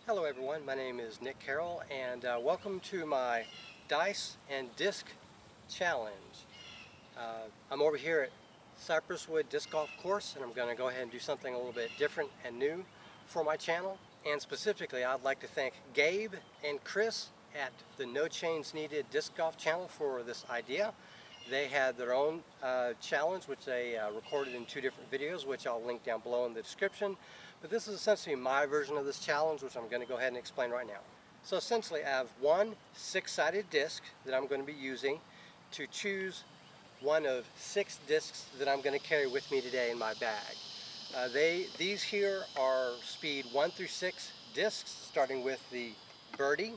Hello everyone, my name is Nick Carroll and welcome to my Dice and Disc Challenge. I'm over here at Cypress Wood Disc Golf Course and I'm going to go ahead and do something a little bit different and new for my channel. And specifically I'd like to thank Gabe and Chris at the No Chains Needed Disc Golf channel for this idea. They had their own challenge which they recorded in 2 different videos, which I'll link down below in the description. But this is essentially my version of this challenge, which I'm going to go ahead and explain right now. So essentially I have one 6-sided disc that I'm going to be using to choose one of 6 discs that I'm going to carry with me today in my bag. These here are speed 1 through 6 discs, starting with the Birdie,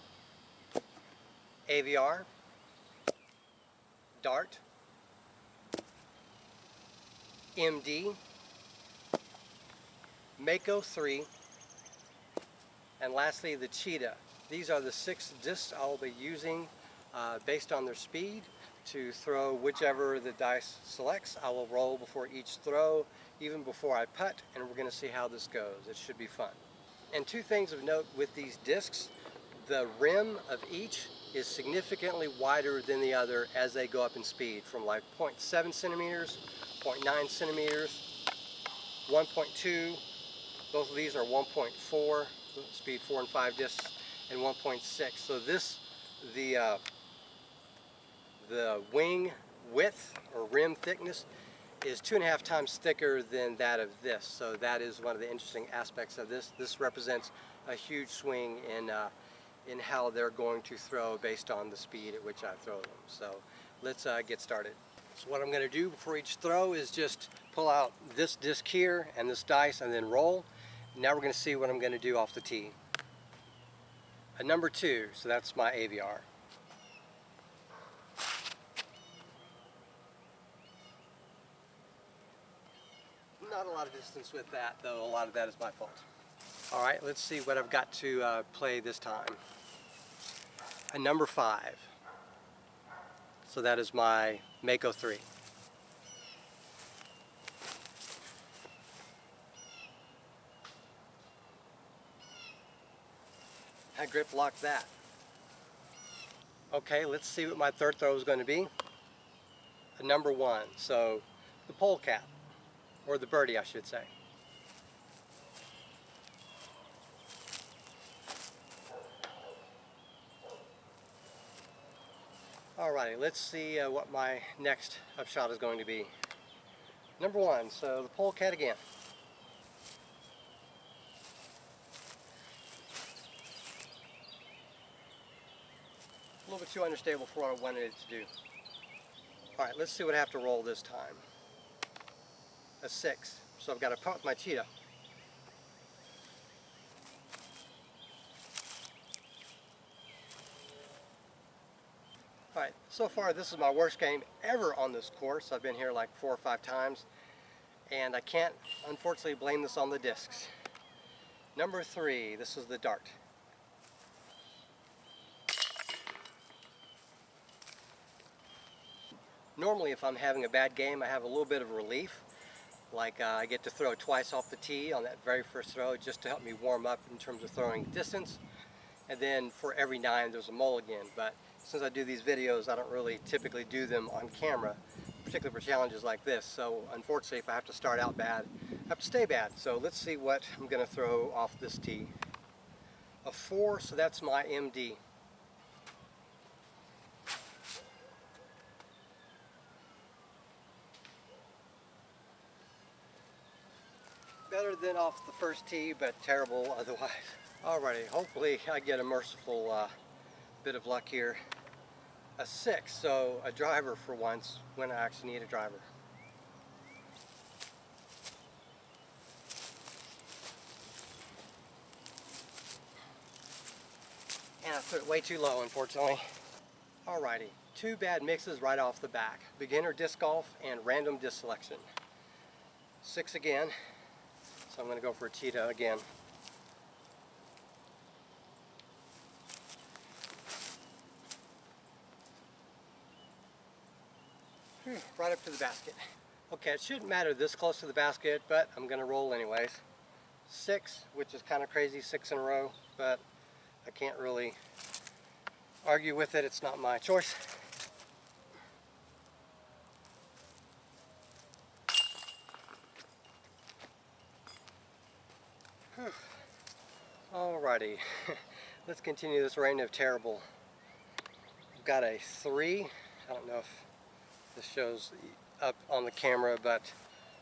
Aviar, Dart, MD, Mako 3, and lastly the Cheetah. These are the 6 discs I'll be using based on their speed to throw whichever the dice selects. I will roll before each throw, even before I putt, and we're going to see how this goes. It should be fun. And 2 things of note with these discs: the rim of each is significantly wider than the other as they go up in speed, from like 0.7 centimeters, 0.9 centimeters, 1.2. Both of these are 1.4, speed 4 and 5 discs, and 1.6. So the wing width or rim thickness is 2.5 times thicker than that of this. So that is one of the interesting aspects of this. This represents a huge swing in how they're going to throw based on the speed at which I throw them. So let's get started. So what I'm going to do before each throw is just pull out this disc here and this dice and then roll. Now we're going to see what I'm going to do off the tee. A number 2, so that's my Aviar. Not a lot of distance with that, though. A lot of that is my fault. Alright, let's see what I've got to play this time. A number 5. So that is my Mako 3. I grip lock that. Okay, let's see what my third throw is going to be. A number 1, so the polecat, or the birdie I should say. Alrighty, let's see what my next upshot is going to be. Number 1, so the polecat again. A little bit too unstable for what I wanted it to do. Alright, let's see what I have to roll this time. A 6, so I've got to putt with my Cheetah. Alright, so far this is my worst game ever on this course. I've been here like 4 or 5 times, and I can't unfortunately blame this on the discs. Number 3, this is the Dart. Normally if I'm having a bad game I have a little bit of relief, like I get to throw twice off the tee on that very first throw just to help me warm up in terms of throwing distance, and then for every 9 there's a mulligan. But since I do these videos I don't really typically do them on camera, particularly for challenges like this, so unfortunately if I have to start out bad I have to stay bad. So let's see what I'm going to throw off this tee. A 4, so that's my MD. Better than off the first tee, but terrible otherwise. Alrighty, hopefully I get a merciful bit of luck here. A 6, so a driver for once when I actually need a driver. And I threw it way too low, unfortunately. Alrighty, 2 bad mixes right off the back. Beginner disc golf and random disc selection. 6 again. So I'm going to go for a Cheetah again. Right up to the basket. Okay, it shouldn't matter this close to the basket, but I'm going to roll anyways. 6, which is kind of crazy, 6 in a row, but I can't really argue with it. It's not my choice. Alrighty, let's continue this reign of terrible. I've got a 3. I don't know if this shows up on the camera, but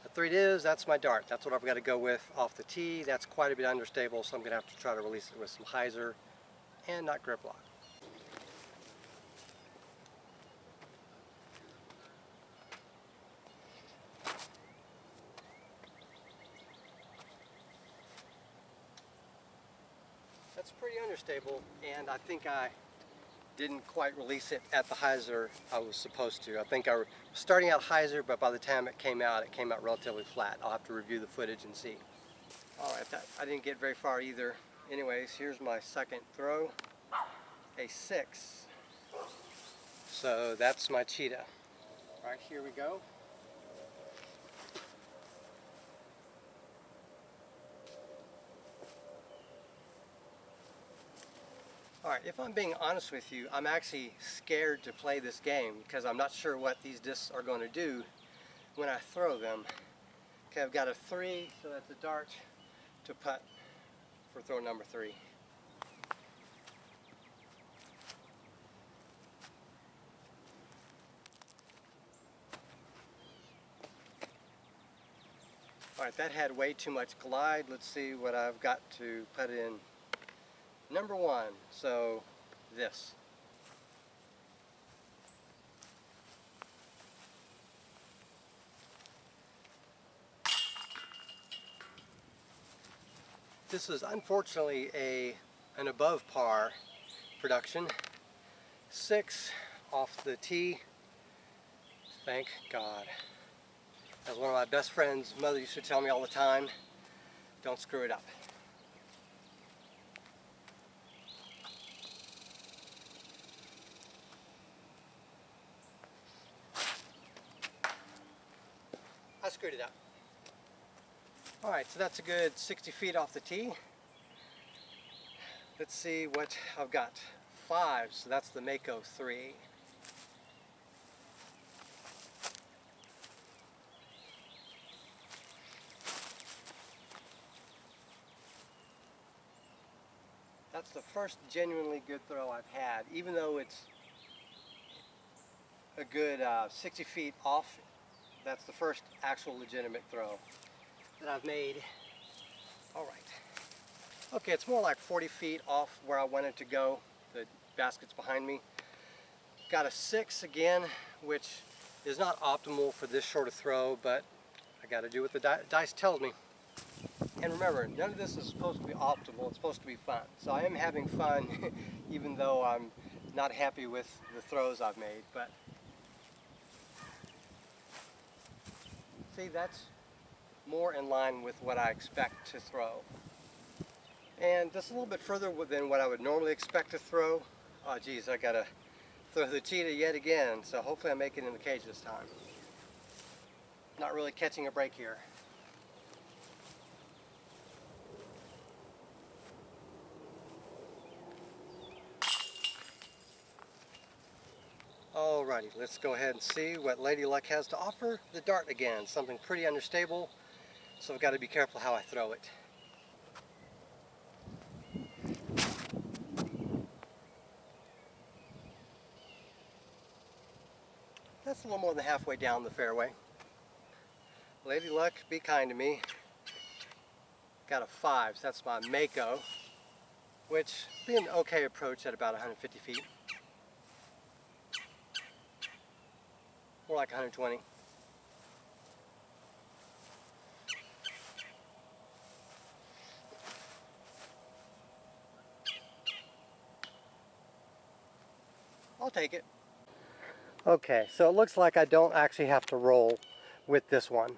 a 3 it is. That's my dart. That's what I've got to go with off the tee. That's quite a bit understable, so I'm going to have to try to release it with some hyzer and not grip lock. That's pretty understable, and I think I didn't quite release it at the hyzer I was supposed to. I think I was starting out hyzer, but by the time it came out relatively flat. I'll have to review the footage and see. Alright, I didn't get very far either. Anyways, here's my second throw, a 6. So that's my cheetah. Alright, here we go. Alright, if I'm being honest with you, I'm actually scared to play this game because I'm not sure what these discs are going to do when I throw them. Okay, I've got a 3, so that's a dart to putt for throw number 3. Alright, that had way too much glide. Let's see what I've got to put in number 1. So this. This is unfortunately an above par production. 6 off the tee. Thank God. As one of my best friends' mother used to tell me all the time, don't screw it up. I screwed it up. Alright, so that's a good 60 feet off the tee. Let's see what I've got. 5, so that's the Mako 3. That's the first genuinely good throw I've had, even though it's a good 60 feet off. That's the first actual legitimate throw that I've made. Alright. Okay, it's more like 40 feet off where I wanted to go. The basket's behind me. Got a 6 again, which is not optimal for this short of throw, but I got to do what the dice tells me. And remember, none of this is supposed to be optimal. It's supposed to be fun. So I am having fun, even though I'm not happy with the throws I've made. But see, that's more in line with what I expect to throw. And just a little bit further than what I would normally expect to throw. Oh geez, I gotta throw the cheetah yet again, so hopefully I make it in the cage this time. Not really catching a break here. Alrighty, let's go ahead and see what Lady Luck has to offer. The dart again, something pretty unstable, so I've got to be careful how I throw it. That's a little more than halfway down the fairway. Lady Luck, be kind to me. Got a 5, so that's my Mako, which be an okay approach at about 150 feet. More like 120. I'll take it. Okay, so it looks like I don't actually have to roll with this one.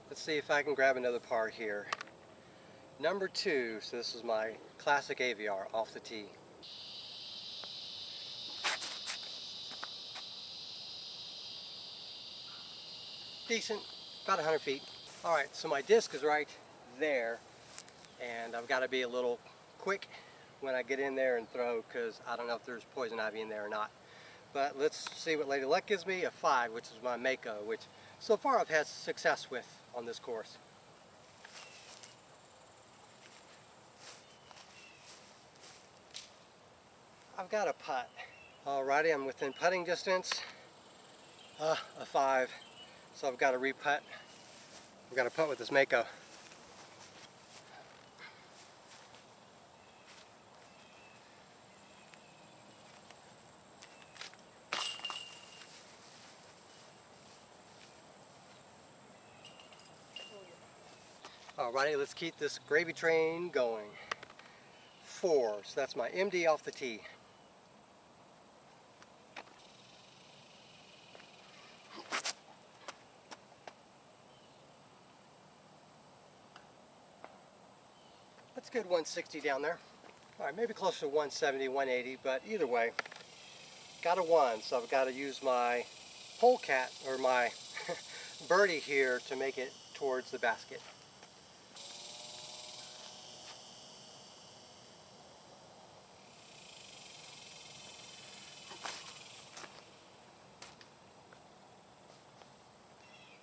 Let's see if I can grab another par here. Number 2, so this is my classic AVR off the tee. Decent, about 100 feet. Alright, so my disc is right there, and I've got to be a little quick when I get in there and throw, because I don't know if there's poison ivy in there or not. But let's see what Lady Luck gives me. A 5, which is my Mako, which so far I've had success with on this course. I've got a putt. Alrighty, I'm within putting distance. A 5, so I've got to re-putt. I've got to putt with this Mako. Alrighty, let's keep this gravy train going. 4, so that's my MD off the tee. That's a good 160 down there. Alright, maybe closer to 170, 180, but either way, got a 1, so I've got to use my polecat, or my birdie here, to make it towards the basket.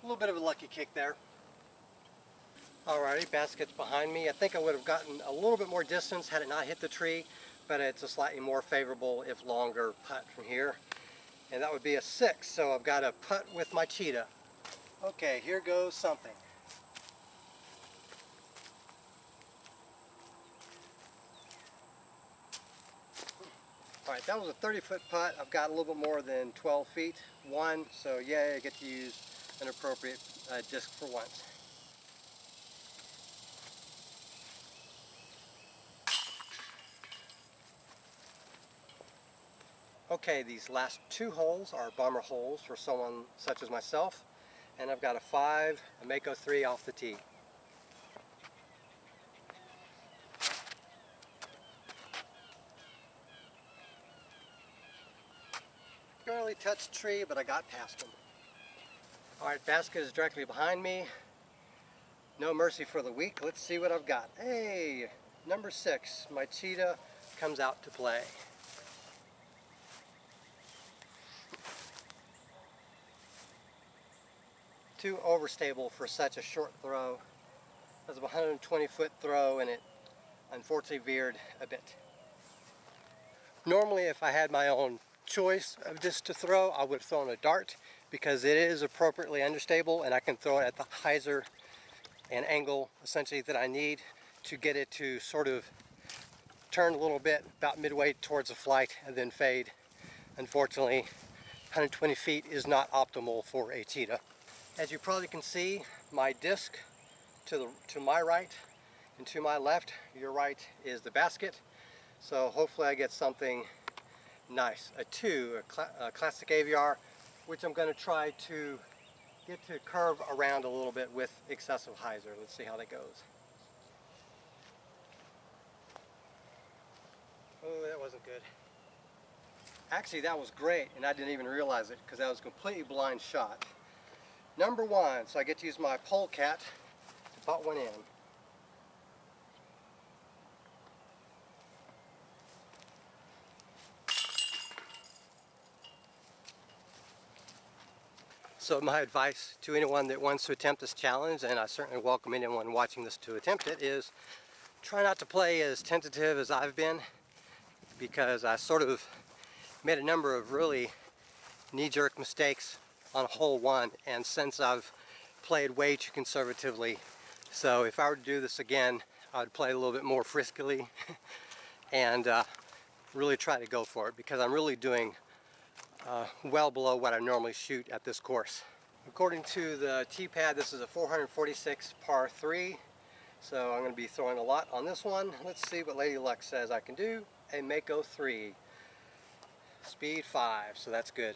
A little bit of a lucky kick there. Alrighty, basket's behind me. I think I would have gotten a little bit more distance had it not hit the tree, but it's a slightly more favorable, if longer, putt from here. And that would be a 6, so I've got to putt with my cheetah. Okay, here goes something. Alright, that was a 30-foot putt. I've got a little bit more than 12 feet. 1, so yeah, I get to use an appropriate disc for once. Okay, these last 2 holes are bomber holes for someone such as myself, and I've got a 5, a Mako 3 off the tee. Barely touched the tree, but I got past him. Alright, basket is directly behind me. No mercy for the weak. Let's see what I've got. Hey, number 6, my cheetah comes out to play. Too overstable for such a short throw. It was a 120-foot throw, and it unfortunately veered a bit. Normally, if I had my own choice of disc to throw, I would have thrown a dart, because it is appropriately understable, and I can throw it at the hyzer and angle essentially that I need to get it to sort of turn a little bit about midway towards the flight and then fade. Unfortunately, 120 feet is not optimal for a cheetah. As you probably can see, my disc to my right and to my left, your right, is the basket. So hopefully I get something nice. A 2, a classic AVR, which I'm going to try to get to curve around a little bit with excessive hyzer. Let's see how that goes. Oh, that wasn't good. Actually, that was great, and I didn't even realize it, because that was a completely blind shot. Number 1, so I get to use my polecat to butt one in. So my advice to anyone that wants to attempt this challenge, and I certainly welcome anyone watching this to attempt it, is try not to play as tentative as I've been, because I sort of made a number of really knee-jerk mistakes on hole 1, and since I've played way too conservatively. So if I were to do this again, I would play a little bit more friskily and really try to go for it, because I'm really doing well below what I normally shoot at this course. According to the tee pad, this is a 446 par 3, so I'm going to be throwing a lot on this one. Let's see what Lady Luck says I can do. A Mako 3, speed 5, so that's good.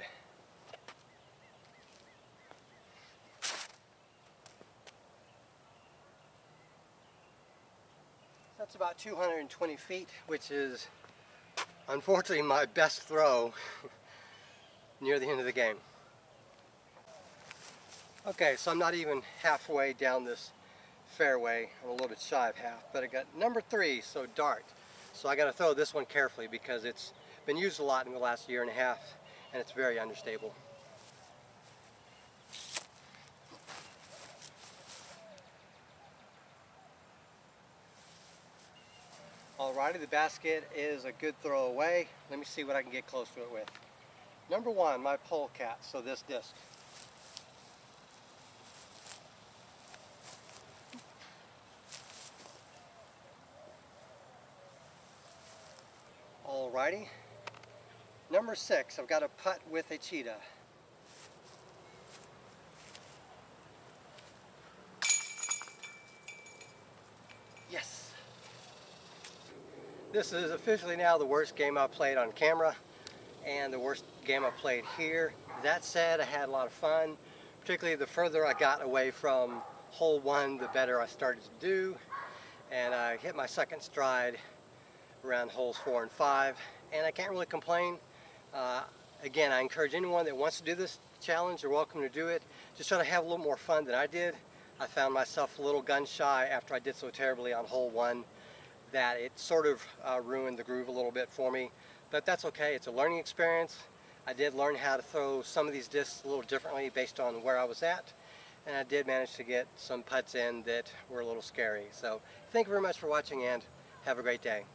That's about 220 feet, which is unfortunately my best throw near the end of the game. Okay, so I'm not even halfway down this fairway. I'm a little bit shy of half, but I got number 3, so dart. So I got to throw this one carefully because it's been used a lot in the last year and a half, and it's very understable. Alrighty, the basket is a good throw away. Let me see what I can get close to it with. Number 1, my polecat, so this disc. Alrighty. Number 6, I've got a putt with a cheetah. Yes. This is officially now the worst game I've played on camera and the worst game I've played here. That said, I had a lot of fun. Particularly the further I got away from hole 1, the better I started to do. And I hit my second stride around holes 4 and 5, and I can't really complain. Again, I encourage anyone that wants to do this challenge, you're welcome to do it. Just try to have a little more fun than I did. I found myself a little gun shy after I did so terribly on hole 1 that it sort of ruined the groove a little bit for me, but that's okay. It's a learning experience. I did learn how to throw some of these discs a little differently based on where I was at, and I did manage to get some putts in that were a little scary. So thank you very much for watching, and have a great day.